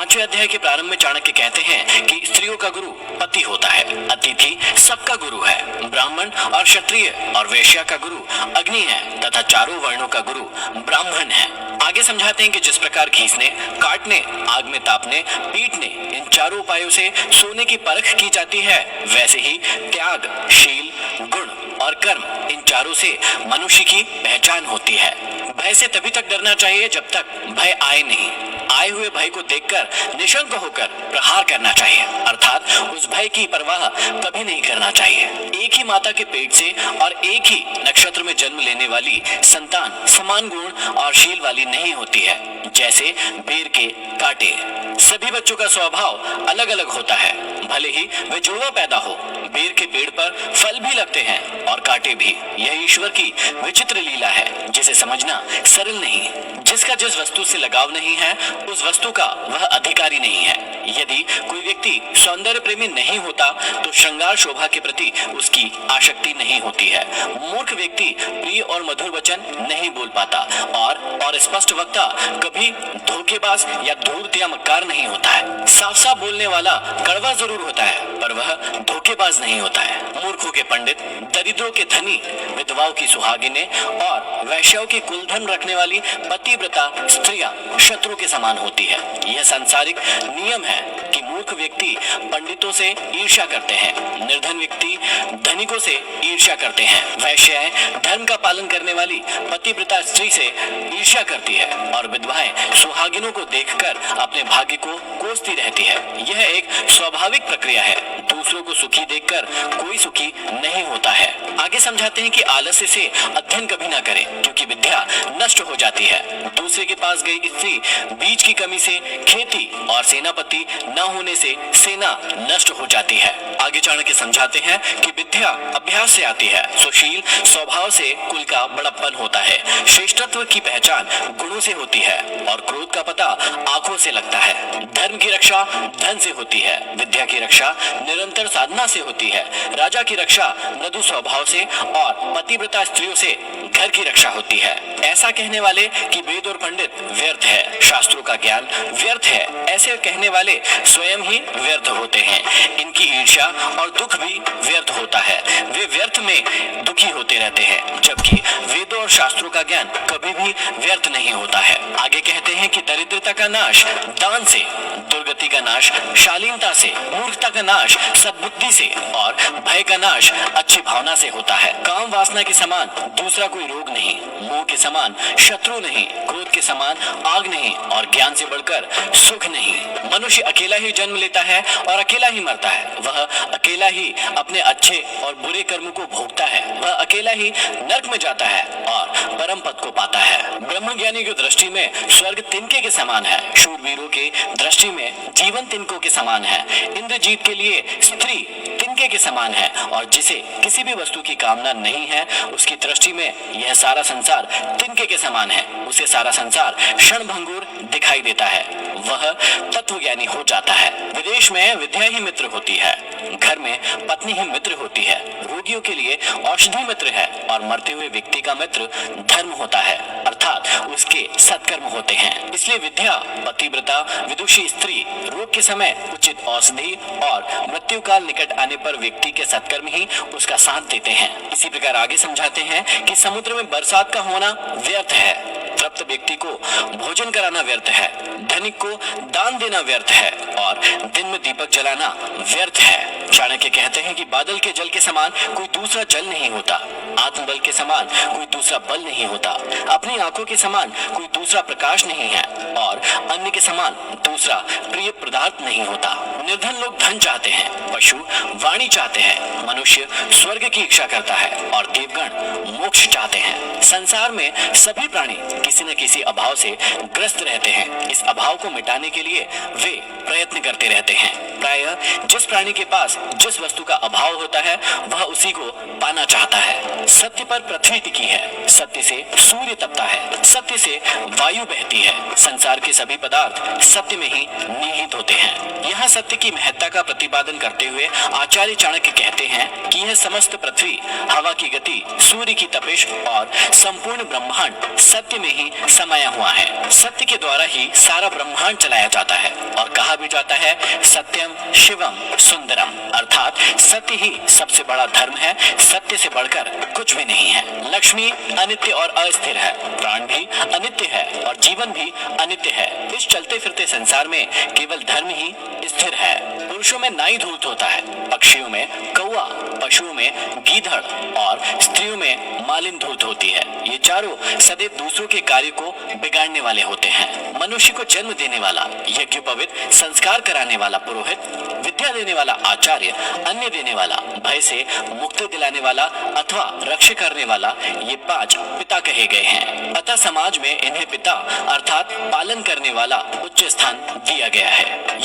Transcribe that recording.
5वें अध्याय के प्रारंभ में चाणक्य कहते हैं कि स्त्रियों का गुरु पति होता है, अतिथि सबका गुरु है, ब्राह्मण और क्षत्रिय और वैश्य का गुरु अग्नि है तथा चारों वर्णों का गुरु ब्राह्मण है। आगे समझाते हैं कि जिस प्रकार घीसने, काटने, आग में तापने, पीटने इन चारों उपायों से सोने की परख की जाती है, वैसे ही त्याग, शील, गुण और कर्म इन चारों से मनुष्य की पहचान होती है। भय से तभी तक डरना चाहिए जब तक भय आए नहीं। आए हुए भय को देखकर निशंक होकर प्रहार करना चाहिए, अर्थात उस भय की परवाह कभी नहीं करना चाहिए। एक ही माता के पेट से और एक ही नक्षत्र में जन्म लेने वाली संतान समान गुण और शील वाली नहीं होती है, जैसे बेर के कांटे। सभी बच्चों का स्वभाव अलग अलग होता है, भले ही वे जुड़वा पैदा हो। बेर के पेड़ पर फल भी लगते हैं और कांटे भी। यह ईश्वर की विचित्र लीला है, जिसे समझना सरल नहीं। जिसका जिस वस्तु से लगाव नहीं है, उस वस्तु का वह अधिकारी नहीं है। यदि कोई व्यक्ति सौंदर्य प्रेमी नहीं होता तो श्रृंगार शोभा के प्रति उसकी आसक्ति नहीं होती है। मूर्ख व्यक्ति प्रिय और मधुर वचन नहीं बोल पाता और स्पष्ट वक्ता कभी धोखेबाज या धूर्त या मक्कार नहीं होता है। साफ साफ बोलने वाला कड़वा जरूर होता है, पर वह धोखेबाज नहीं होता है। मूर्खों के पंडित, दरिद्रों के धनी, विधवाओं की सुहागिने और वैश्यों की कुलधन रखने वाली पतिव्रता स्त्रियां शत्रु के समान होती है। यह सांसारिक नियम है कि मूर्ख व्यक्ति पंडितों से ईर्ष्या करते हैं, निर्धन व्यक्ति धनिकों से ईर्ष्या करते हैं। वैश्याएं धर्म का पालन करने वाली पतिव्रता स्त्री से ईर्ष्या करती है और विधवाएं सुहागिनों को देखकर अपने भाग्य को कोसती रहती है। यह एक स्वाभाविक प्रक्रिया है। दूसरों को सुखी देखकर कोई सुखी नहीं होता है। आगे समझाते हैं कि आलस्य से अध्ययन कभी ना करें, क्योंकि विद्या नष्ट हो जाती है। दूसरे के पास गई स्त्री बीज की कमी से खेती और सेनापति न होने से सेना नष्ट हो जाती है। आगे चाणक्य समझाते हैं कि विद्या अभ्यास से आती है, सुशील स्वभाव से कुल का बड़प्पन होता है। श्रेष्ठत्व की पहचान गुणों से होती है और क्रोध का पता आंखों से लगता है। धर्म की रक्षा धन से होती है, विद्या की रक्षा निरंतर साधना से होती है। राजा की रक्षा मृदु स्वभाव से और पतिव्रता स्त्रियों से घर की रक्षा होती है। ऐसा कहने वाले कि वेद और पंडित व्यर्थ है, शास्त्रों का ज्ञान व्यर्थ है, ऐसे कहने वाले स्वयं ही व्यर्थ होते हैं। इनकी ईर्ष्या और दुख भी व्यर्थ होता है। वे व्यर्थ में दुखी होते रहते हैं, जबकि वेदों और शास्त्रों का ज्ञान कभी भी व्यर्थ नहीं होता है। आगे कहते हैं कि दरिद्रता का नाश दान से, दुर्गति का नाश शालीनता से, मूर्खता का नाश सद्बुद्धि से और भय का नाश अच्छी भावना से होता है। काम वासना के समान दूसरा कोई रोग नहीं, मोह के समान शत्रु नहीं, क्रोध के समान आग नहीं और ज्ञान से बढ़कर सुख नहीं। मनुष्य अकेला ही जन्म लेता है और अकेला ही मरता है। वह अकेला ही अपने अच्छे और बुरे कर्म को भोगता है। वह अकेला ही नरक में जाता है और परम पद को पाता है। ब्रह्म ज्ञानी की दृष्टि में स्वर्ग तिनके के समान है, शूरवीरों के दृष्टि में जीवन तिनकों के समान है। इंद्रजीत के लिए स्त्री तिनके के समान है और जिसे किसी भी वस्तु की कामना नहीं है, उसकी दृष्टि में यह सारा संसार तिनके के समान है। उसे सारा संसार क्षणभंगुर दिखाई देता है, वह तत्वज्ञानी हो जाता है। विदेश में विद्या ही मित्र होती है, घर में पत्नी ही मित्र होती है, रोगियों के लिए औषधि मित्र है और मरते हुए व्यक्ति का मित्र धर्म होता है, अर्थात उसके सत्कर्म होते हैं। इसलिए विद्या, पतिव्रता, विदुषी स्त्री, रोग के समय उचित औषधि और मृत्यु काल निकट आने पर व्यक्ति के सत्कर्म ही उसका साथ देते हैं। इसी प्रकार आगे समझाते हैं कि समुद्र में बरसात का होना व्यर्थ है, तृप्त व्यक्ति को भोजन कराना व्यर्थ है, धनिक को दान देना व्यर्थ है और दिन में दीपक जलाना व्यर्थ है। चाणक्य कहते हैं कि बादल के जल के समान कोई दूसरा जल नहीं होता, आत्मबल के समान कोई दूसरा बल नहीं होता, अपनी आंखों के समान कोई दूसरा प्रकाश नहीं है और अन्य के समान दूसरा प्रिय पदार्थ नहीं होता। निर्धन लोग धन चाहते हैं, पशु वाणी चाहते हैं, मनुष्य स्वर्ग की इच्छा करता है और देवगण मोक्ष चाहते हैं। संसार में सभी प्राणी किसी न किसी अभाव से ग्रस्त रहते हैं। इस अभाव को मिटाने के लिए वे प्रयत्न करते रहते हैं। प्रायः जिस प्राणी के पास जिस वस्तु का अभाव होता है, वह उसी को पाना चाहता है। सत्य पर पृथ्वी टिकी है, सत्य से सूर्य तपता है, सत्य से वायु बहती है। संसार के सभी पदार्थ सत्य में ही निहित होते हैं। यहाँ सत्य की महत्ता का प्रतिपादन करते हुए आचार्य चाणक्य कहते हैं कि यह समस्त पृथ्वी, हवा की गति, सूर्य की तपिश और संपूर्ण ब्रह्मांड सत्य में ही समाया हुआ है। सत्य के द्वारा ही सारा ब्रह्मांड चलाया जाता है और कहा भी जाता है सत्यम शिवम सुंदरम, अर्थात सत्य ही सबसे बड़ा धर्म है, सत्य से बढ़कर कुछ भी नहीं है। लक्ष्मी अनित्य और अस्थिर है, प्राण भी अनित्य है और जीवन भी अनित्य है। इस चलते फिरते संसार में केवल धर्म ही स्थिर है। पुरुषों में नाई धूर्त होता है, पक्षियों में कौवा, पशुओं में गीधड़ और स्त्रियों में मालिन धूर्त होती है। ये चारों सदैव दूसरों के कार्य को बिगाड़ने वाले होते हैं। मनुष्य को जन्म देने वाला, यज्ञोपवीत संस्कार कराने वाला पुरोहित, विद्या देने वाला आचार्य, अन्न देने वाला, भय से मुक्ति दिलाने वाला अथवा रक्षा करने वाला, ये 5 पिता कहे गए हैं। अतः समाज में इन्हें पिता अर्थात पालन करने वाला उच्च स्थान दिया गया है।